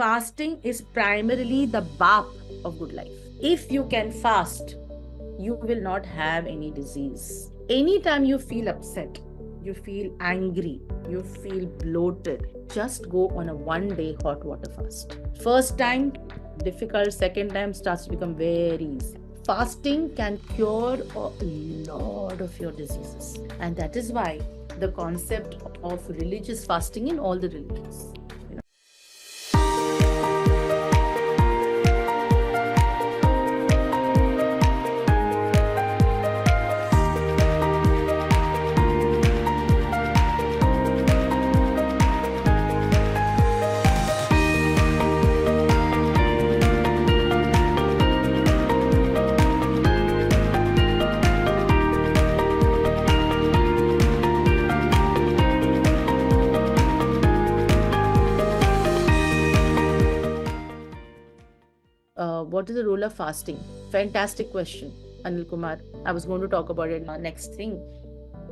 Fasting is primarily the bap of good life. If you can fast, you will not have any disease. Anytime you feel upset, you feel angry, you feel bloated, just go on a 1 day hot water fast. First time, difficult. Second time starts to become very easy. Fasting can cure a lot of your diseases. And that is why the concept of religious fasting in all the religions. What is the role of fasting? Fantastic question, Anil Kumar. I was going to talk about it next thing.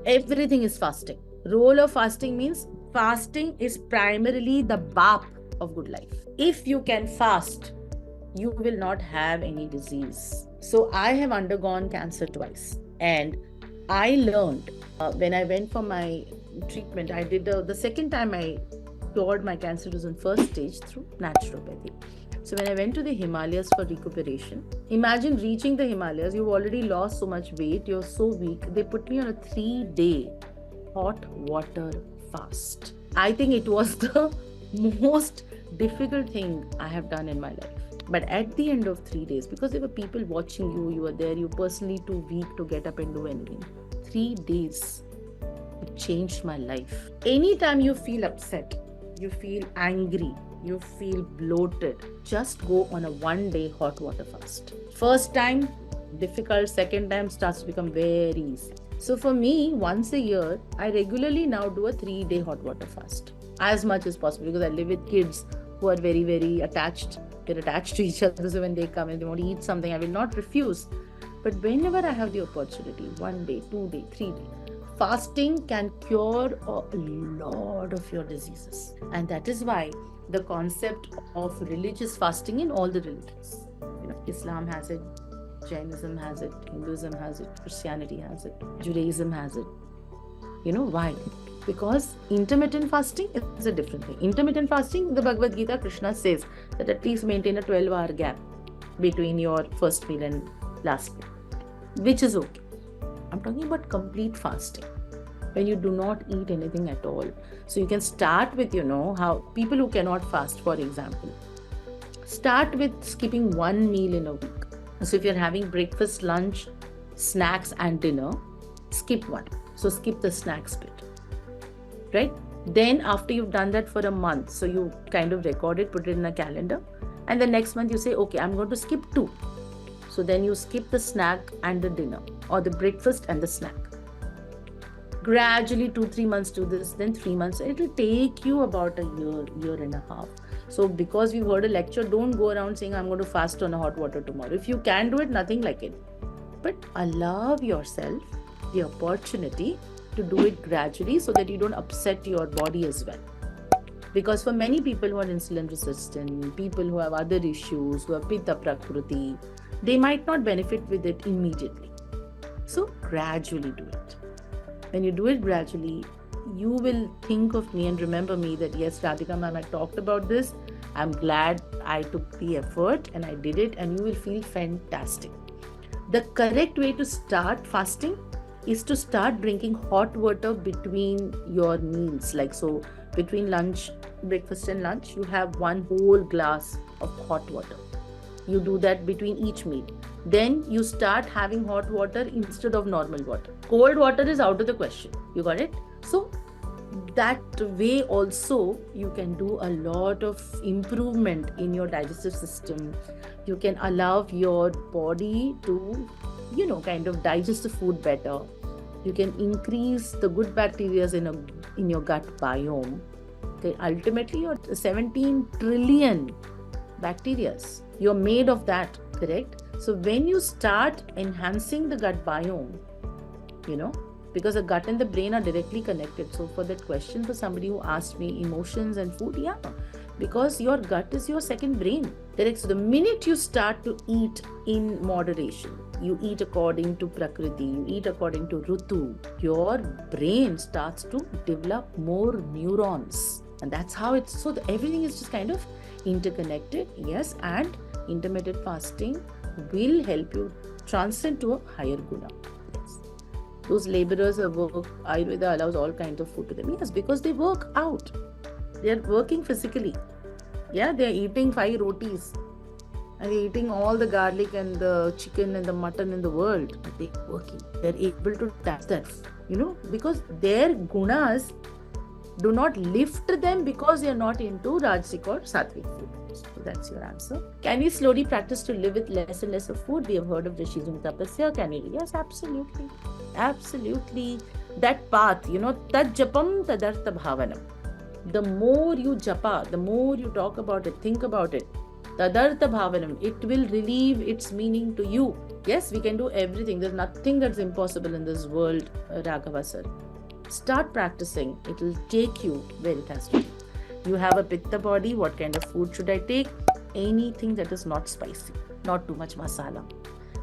Everything is fasting. Role of fasting means fasting is primarily the bap of good life. If you can fast, you will not have any disease. So I have undergone cancer twice, and I learned when I went for my treatment, I did the second time I cured my cancer was in first stage through naturopathy. So when I went to the Himalayas for recuperation, imagine reaching the Himalayas, you've already lost so much weight, you're so weak. They put me on a 3-day hot water fast. I think it was the most difficult thing I have done in my life. But at the end of 3 days, because there were people watching you, you were there, you personally too weak to get up and do anything. 3 days, it changed my life. Anytime you feel upset, you feel angry, you feel bloated, just go on a 1-day hot water fast. First time, difficult. Second time starts to become very easy. So for me, once a year, I regularly now do a 3-day hot water fast as much as possible, because I live with kids who are very, very attached. They're attached to each other. So when they come and they want to eat something, I will not refuse. But whenever I have the opportunity, 1 day, 2 day, 3 day, fasting can cure a lot of your diseases. And that is why the concept of religious fasting in all the religions. Islam has it, Jainism has it, Hinduism has it, Christianity has it, Judaism has it. Why? Because intermittent fasting is a different thing. Intermittent fasting, the Bhagavad Gita, Krishna says that at least maintain a 12-hour gap between your first meal and last meal, which is okay. I'm talking about complete fasting, when you do not eat anything at all. So you can start with, how people who cannot fast, for example, start with skipping 1 meal in a week. So if you're having breakfast, lunch, snacks and dinner, skip 1. So skip the snacks bit, right? Then after you've done that for a month, so you kind of record it, put it in a calendar, and the next month you say, okay, I'm going to skip 2. So then you skip the snack and the dinner, or the breakfast and the snack. Gradually 2-3 months do this, then 3 months. It will take you about a year and a half. So because we heard a lecture, don't go around saying I'm going to fast on a hot water tomorrow. If you can do it, nothing like it. But allow yourself the opportunity to do it gradually, so that you don't upset your body as well. Because for many people who are insulin resistant, people who have other issues, who have Pittha Prakruthi, they might not benefit with it immediately. So gradually do it. When you do it gradually, you will think of me and remember me that yes, Radhika Ma'am, I talked about this. I'm glad I took the effort and I did it, and you will feel fantastic. The correct way to start fasting is to start drinking hot water between your meals. Like so, between lunch, breakfast and lunch, you have 1 whole glass of hot water. You do that between each meal. Then you start having hot water instead of normal water. Cold water is out of the question. You got it? So that way also you can do a lot of improvement in your digestive system. You can allow your body to, kind of digest the food better. You can increase the good bacteria in your gut biome. Okay, ultimately, you're 17 trillion bacteria. You're made of that, correct? So when you start enhancing the gut biome, because the gut and the brain are directly connected. So for that question, for somebody who asked me emotions and food, because your gut is your second brain. Correct? So the minute you start to eat in moderation, you eat according to Prakriti, you eat according to Rutu, your brain starts to develop more neurons. And that's how it's, so everything is just kind of interconnected. Yes, and intermittent fasting will help you transcend to a higher guna. Yes. Those laborers who work, Ayurveda allows all kinds of food to them. Yes, because they work out. They are working physically. Yeah, they are eating 5 rotis. And they're eating all the garlic and the chicken and the mutton in the world. But they're working. They're able to touch that, because their gunas do not lift them because you're not into Rajasic or Sattvic food. So that's your answer. Can we slowly practice to live with less and less of food? We have heard of Rishis and Tapasya. Can we? Yes, absolutely. Absolutely. That path, Tad Japam Tadartha Bhavanam. The more you japa, the more you talk about it, think about it, Tadartha Bhavanam, it will relieve its meaning to you. Yes, we can do everything. There's nothing that's impossible in this world, Raghava sir. Start practicing. It will take you where it has to be. You have a Pitta body. What kind of food should I take? Anything that is not spicy, not too much masala.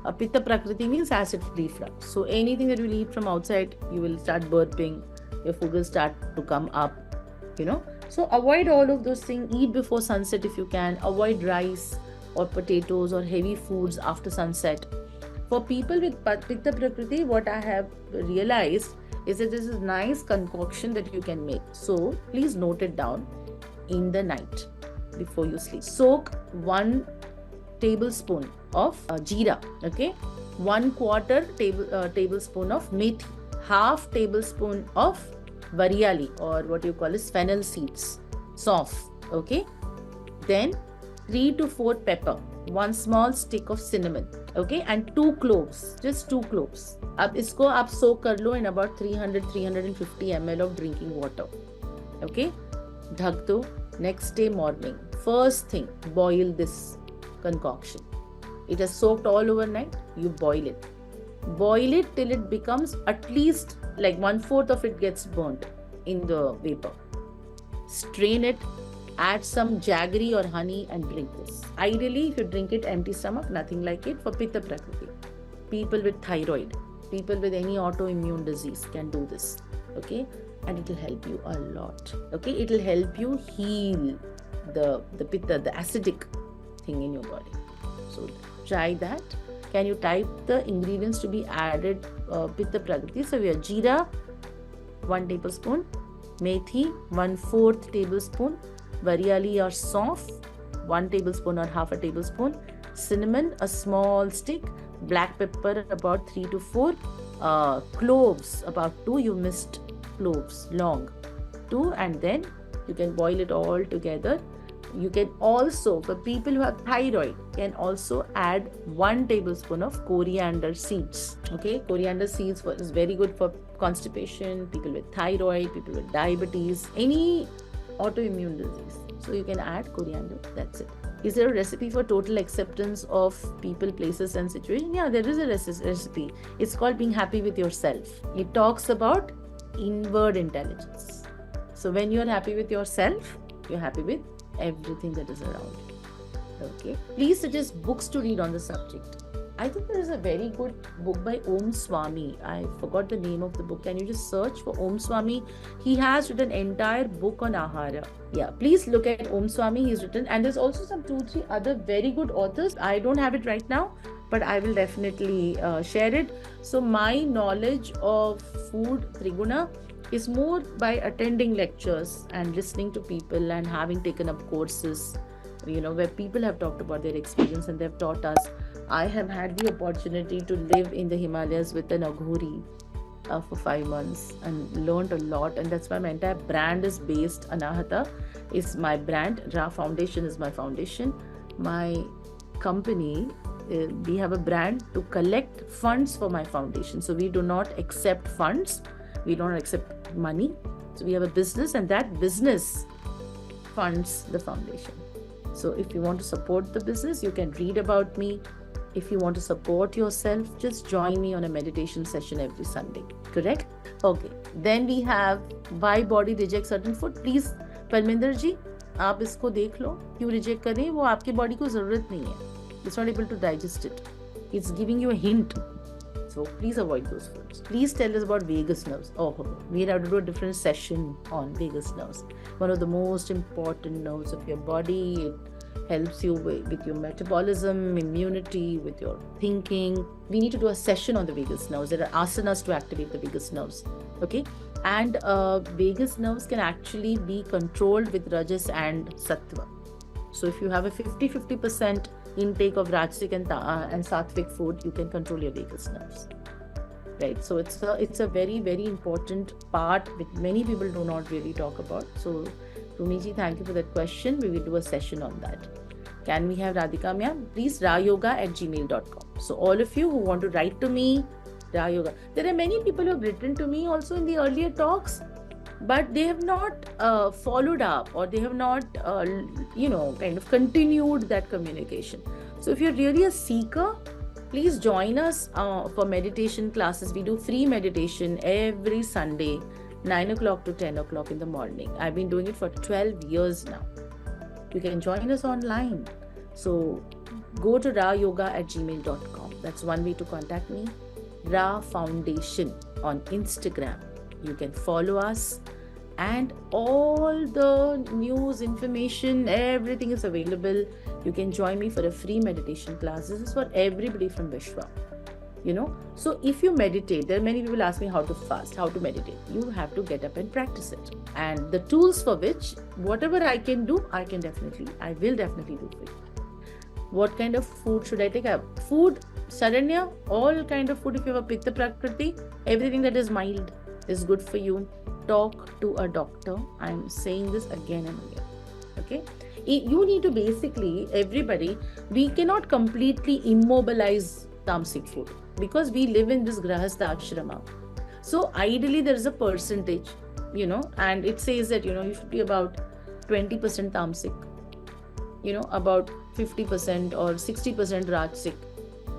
A Pittha Prakruthi means acid reflux. So anything that you eat from outside, you will start burping. Your food will start to come up. So avoid all of those things. Eat before sunset if you can. Avoid rice or potatoes or heavy foods after sunset. For people with Pittha Prakruthi, what I have realized is that this is a nice concoction that you can make. So please note it down in the night before you sleep. Soak 1 tablespoon of jeera, okay? 1/4 tablespoon of methi, 1/2 tablespoon of variali, or what you call is fennel seeds, soft, okay? Then 3 to 4 pepper, 1 small stick of cinnamon, okay, and 2 cloves, just 2 cloves. अब इसको आप soak कर लो in about 300-350 ml of drinking water, okay? ढक दो. Next day morning, first thing, boil this concoction. It has soaked all overnight. You boil it. Boil it till it becomes at least like 1/4 of it gets burnt in the vapor. Strain it, add some jaggery or honey and drink this. Ideally, if you drink it empty stomach, nothing like it for Pittha Prakruthi. People with thyroid, people with any autoimmune disease can do this, okay? And it will help you a lot, okay? It will help you heal the Pitta, the acidic thing in your body. So try that. Can you type the ingredients to be added Pittha Prakruthi? So we have jeera, 1 tablespoon, methi, 1/4 tablespoon, variali or saunf, 1 tablespoon or 1/2 tablespoon, cinnamon, a small stick, black pepper about 3 to 4, cloves about 2, you missed cloves, long 2, and then you can boil it all together. You can also, for people who have thyroid, can also add 1 tablespoon of coriander seeds. Okay, coriander seeds is very good for constipation, people with thyroid, people with diabetes, any autoimmune disease. So you can add coriander. That's it. Is there a recipe for total acceptance of people, places, and situations? Yeah, there is a recipe. It's called being happy with yourself. It talks about inward intelligence. So when you're happy with yourself, you're happy with everything that is around you. Okay. Please suggest books to read on the subject. I think there is a very good book by Om Swami. I forgot the name of the book. Can you just search for Om Swami? He has written an entire book on Ahara. Yeah, please look at Om Swami. He's written, and there's also some 2-3 other very good authors. I don't have it right now, but I will definitely share it. So my knowledge of food, Triguna, is more by attending lectures and listening to people and having taken up courses, where people have talked about their experience and they've taught us. I have had the opportunity to live in the Himalayas with an Aghori for 5 months and learned a lot, and that's why my entire brand is based. Anahata is my brand, Ra Foundation is my foundation. My company, we have a brand to collect funds for my foundation. So we do not accept funds, we don't accept money. So we have a business, and that business funds the foundation. So if you want to support the business, you can read about me. If you want to support yourself, just join me on a meditation session every Sunday. Correct? Okay. Then we have why body rejects certain food. Please, Parminder ji, आप इसको देख लो, क्यों reject कर रही है, वो आपकी body को जरूरत नहीं है. It's not able to digest it. It's giving you a hint. So please avoid those foods. Please tell us about vagus nerves. Oh, we have to do a different session on vagus nerves. One of the most important nerves of your body. It helps you with your metabolism, immunity, with your thinking. We need to do a session on the vagus nerves. There are asanas to activate the vagus nerves. Okay? And vagus nerves can actually be controlled with Rajas and Sattva. So if you have a 50-50% intake of Rajasic and Sattvic food, you can control your vagus nerves. Right? So it's a very, very important part which many people do not really talk about. So Rumiji, thank you for that question. We will do a session on that. Can we have Radhika ma'am? Please rayoga@gmail.com. So all of you who want to write to me, Rayoga. There are many people who have written to me also in the earlier talks, but they have not followed up, or they have not kind of continued that communication. So if you're really a seeker, please join us for meditation classes. We do free meditation every Sunday, 9 o'clock to 10 o'clock in the morning. I've been doing it for 12 years now. You can join us online. So go to rayoga@gmail.com. That's one way to contact me. Ra Foundation on Instagram. You can follow us, and all the news, information, everything is available. You can join me for a free meditation class. This is for everybody from Vishwa. So if you meditate, there are many people ask me how to fast, how to meditate. You have to get up and practice it. And the tools for which, whatever I can do, I will definitely do for you. What kind of food should I take? Food, Saranya, all kind of food. If you have a Pittha Prakruthi, everything that is mild is good for you. Talk to a doctor. I'm saying this again and again. Okay? You need to basically, everybody, we cannot completely immobilize tamasic food because we live in this grahastha ashrama. So ideally there is a percentage, and it says that, you should be about 20% tamasic, about 50% or 60% rajasic,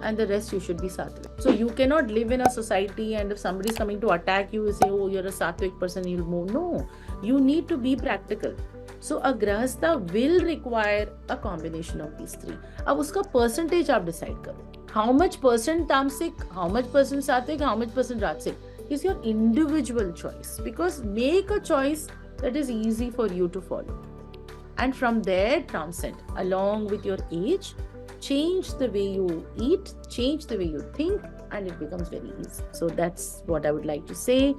and the rest you should be sattvic. So you cannot live in a society, and if somebody is coming to attack you, you say, oh, you're a sattvic person, you'll move. No, you need to be practical. So a grahastha will require a combination of these three. अब उसका percentage आप decide करो. How much percent tamasic, how much percent sattvic, how much percent rajasic is your individual choice. Because make a choice that is easy for you to follow. And from there, transcend. Along with your age, change the way you eat, change the way you think, and it becomes very easy. So that's what I would like to say.